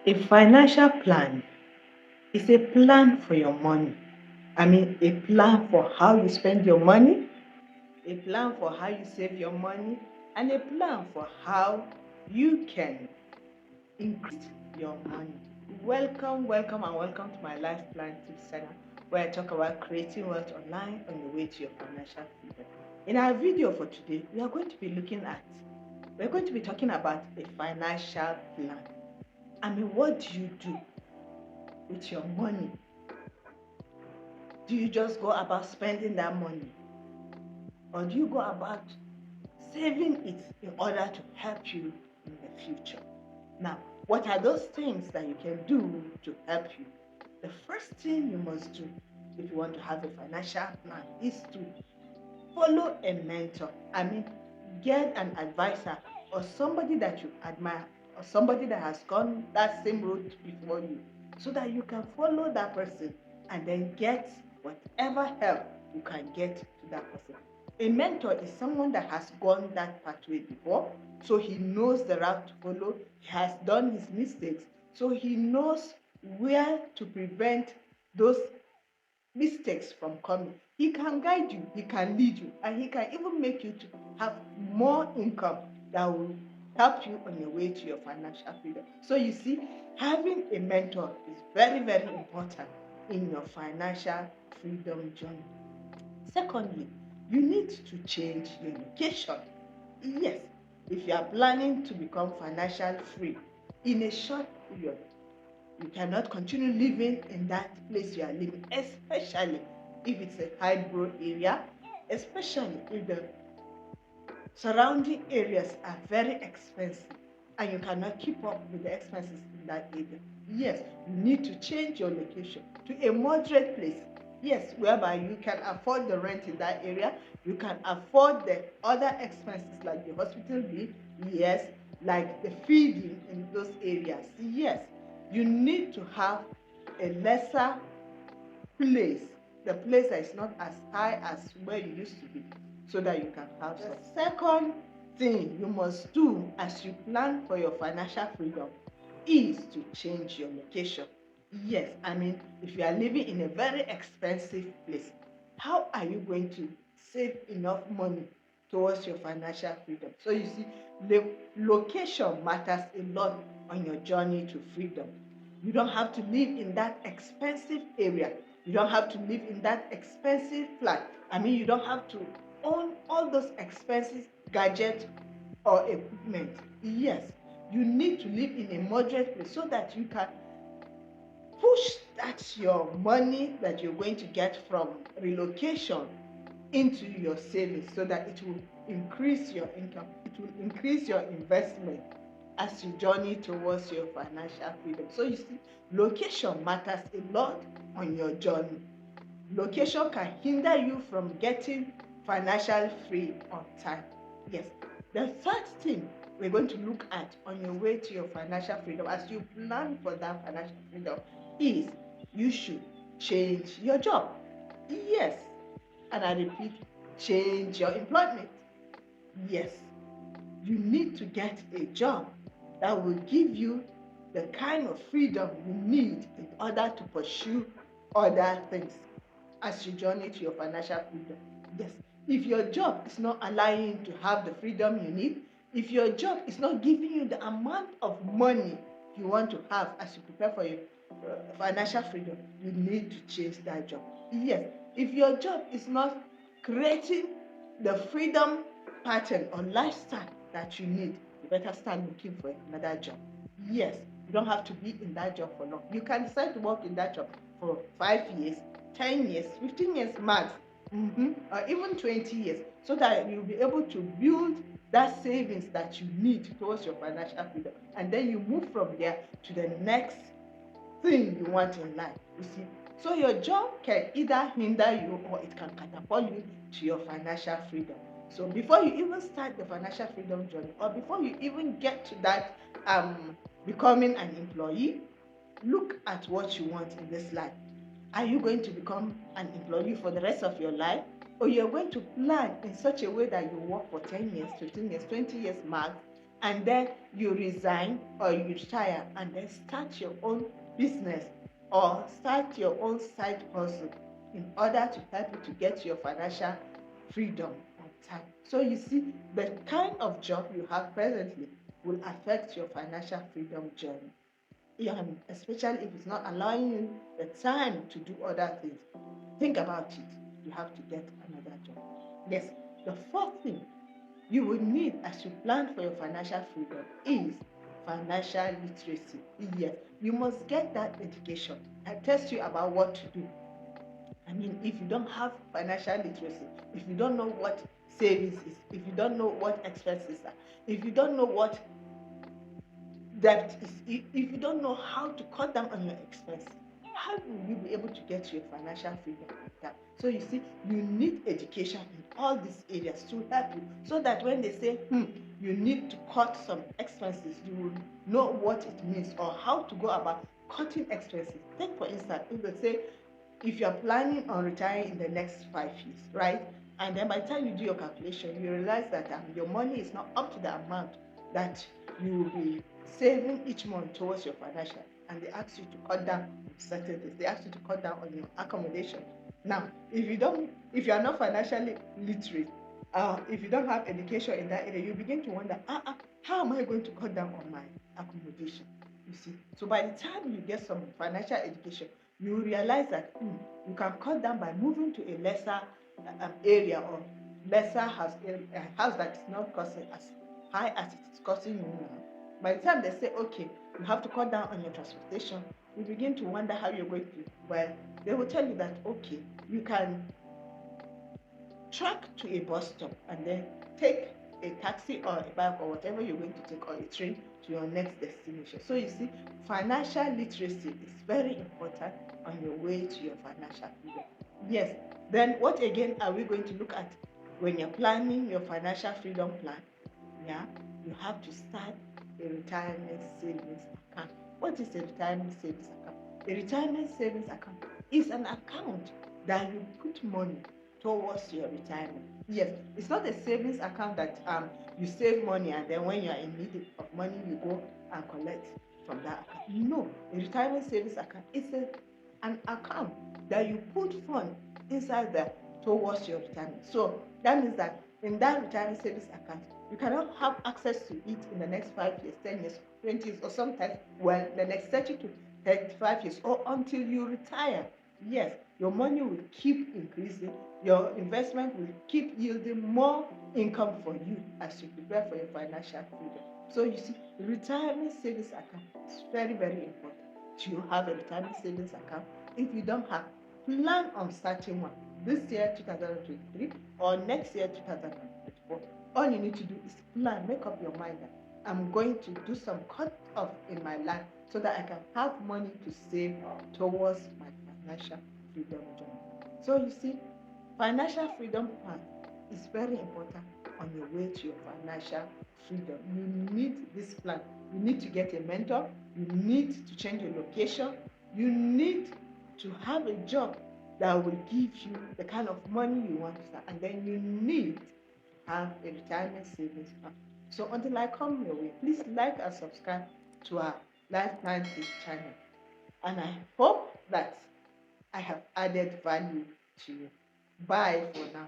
A financial plan is a plan for your money. A plan for how you spend your money, a plan for how you save your money, and a plan for how you can increase your money. Welcome, and welcome to my Life Plan Tips Center, where I talk about creating wealth online on your way to your financial freedom. In our video for today, we're going to be talking about a financial plan. What do you do with your money? Do you just go about spending that money? Or do you go about saving it in order to help you in the future? Now, what are those things that you can do to help you? The first thing you must do if you want to have a financial plan is to follow a mentor. Get an advisor or somebody that you admire or somebody that has gone that same road before you, so that you can follow that person and then get whatever help you can get to that person. A mentor is someone that has gone that pathway before, so he knows the route to follow. He has done his mistakes, so he knows where to prevent those mistakes from coming. He can guide you, he can lead you, and he can even make you to have more income that will help you on your way to your financial freedom. So you see, having a mentor is very, very important in your financial freedom journey. Secondly, you need to change your location. Yes, if you are planning to become financially free in a short period, you cannot continue living in that place you are living, especially if it's a high-brow area, especially if the surrounding areas are very expensive and you cannot keep up with the expenses in that area. Yes, you need to change your location to a moderate place. Yes, whereby you can afford the rent in that area, you can afford the other expenses like the hospital bill, yes, like the feeding in those areas. Yes, you need to have a lesser place, the place that is not as high as where you used to be, so that you can have some. The second thing you must do as you plan for your financial freedom is to change your location. Yes, if you are living in a very expensive place, how are you going to save enough money towards your financial freedom? So you see, the location matters a lot on your journey to freedom. You don't have to live in that expensive area. You don't have to live in that expensive flat. You don't have to own all those expensive gadgets or equipment. Yes, you need to live in a moderate place so that you can push that your money that you're going to get from relocation into your savings, so that it will increase your income, it will increase your investment as you journey towards your financial freedom. So you see, location matters a lot on your journey. Location can hinder you from getting financially free on time. Yes. The third thing we're going to look at on your way to your financial freedom as you plan for that financial freedom is you should change your job. Yes. And I repeat, change your employment. Yes. You need to get a job that will give you the kind of freedom you need in order to pursue other things as you journey to your financial freedom. Yes, if your job is not allowing you to have the freedom you need, if your job is not giving you the amount of money you want to have as you prepare for your financial freedom, you need to change that job. Yes, if your job is not creating the freedom pattern or lifestyle that you need, you better start looking for another job. Yes, you don't have to be in that job for long. You can decide to work in that job for 5 years, 10 years, 15 years max, or even 20 years, so that you'll be able to build that savings that you need towards your financial freedom. And then you move from there to the next thing you want in life. You see, so your job can either hinder you or it can catapult you to your financial freedom. So before you even start the financial freedom journey, or before you even get to that becoming an employee, look at what you want in this life. Are you going to become an employee for the rest of your life, or you're going to plan in such a way that you work for 10 years, 15 years, 20 years max and then you resign or you retire and then start your own business or start your own side hustle in order to help you to get your financial freedom on time. So you see, the kind of job you have presently will affect your financial freedom journey. Yeah, especially if it's not allowing you the time to do other things. Think about it. You have to get another job. Yes, the fourth thing you will need as you plan for your financial freedom is financial literacy. Yes, you must get that education. I tell you about what to do. I mean, if you don't have financial literacy, if you don't know what savings is, if you don't know what expenses are, if you don't know what debt is, if you don't know how to cut down on your expenses, how will you be able to get your financial freedom like that? So you see, you need education in all these areas to help you, so that when they say, you need to cut some expenses, you will know what it means or how to go about cutting expenses. Take for instance, if they say, if you're planning on retiring in the next 5 years, right? And then by the time you do your calculation, you realize that your money is not up to the amount that you will be saving each month towards your financial, and they ask you to cut down on certain things. They ask you to cut down on your accommodation. Now, if you are not financially literate, if you don't have education in that area, you begin to wonder, how am I going to cut down on my accommodation? You see, so by the time you get some financial education, you realize that you can cut down by moving to a lesser area or lesser house, a house that is not costing as high as it is costing you now. By the time they say, okay, you have to cut down on your transportation, you begin to wonder how you're going to. Well, they will tell you that, okay, you can track to a bus stop and then take a taxi or a bike or whatever you're going to take, or a train to your next destination. So you see, financial literacy is very important on your way to your financial freedom. Yes, then what again are we going to look at when you're planning your financial freedom plan? Yeah, you have to start a retirement savings account. What is a retirement savings account? A retirement savings account is an account that you put money towards your retirement. Yes, it's not a savings account that you save money and then when you are in need of money you go and collect from that account. No, a retirement savings account is an account that you put funds inside there towards your retirement. So that means that in that retirement savings account, you cannot have access to it in the next 5 years, 10 years, 20 years, or sometimes, well, the next 30 to 35 years, or until you retire. Yes, your money will keep increasing, your investment will keep yielding more income for you as you prepare for your financial freedom. So you see, retirement savings account is very, very important. Do you have a retirement savings account? If you don't have, plan on starting one this year 2023 or next year 2024. All you need to do is plan, make up your mind that I'm going to do some cut off in my life so that I can have money to save towards my financial freedom journey. So you see, financial freedom plan is very important on your way to your financial freedom. You need this plan. You need to get a mentor. You need to change your location. You need to have a job that will give you the kind of money you want to start. And then you need to have a retirement savings plan. So until I come your way, please like and subscribe to our Lifetime Tips channel. And I hope that I have added value to you. Bye for now.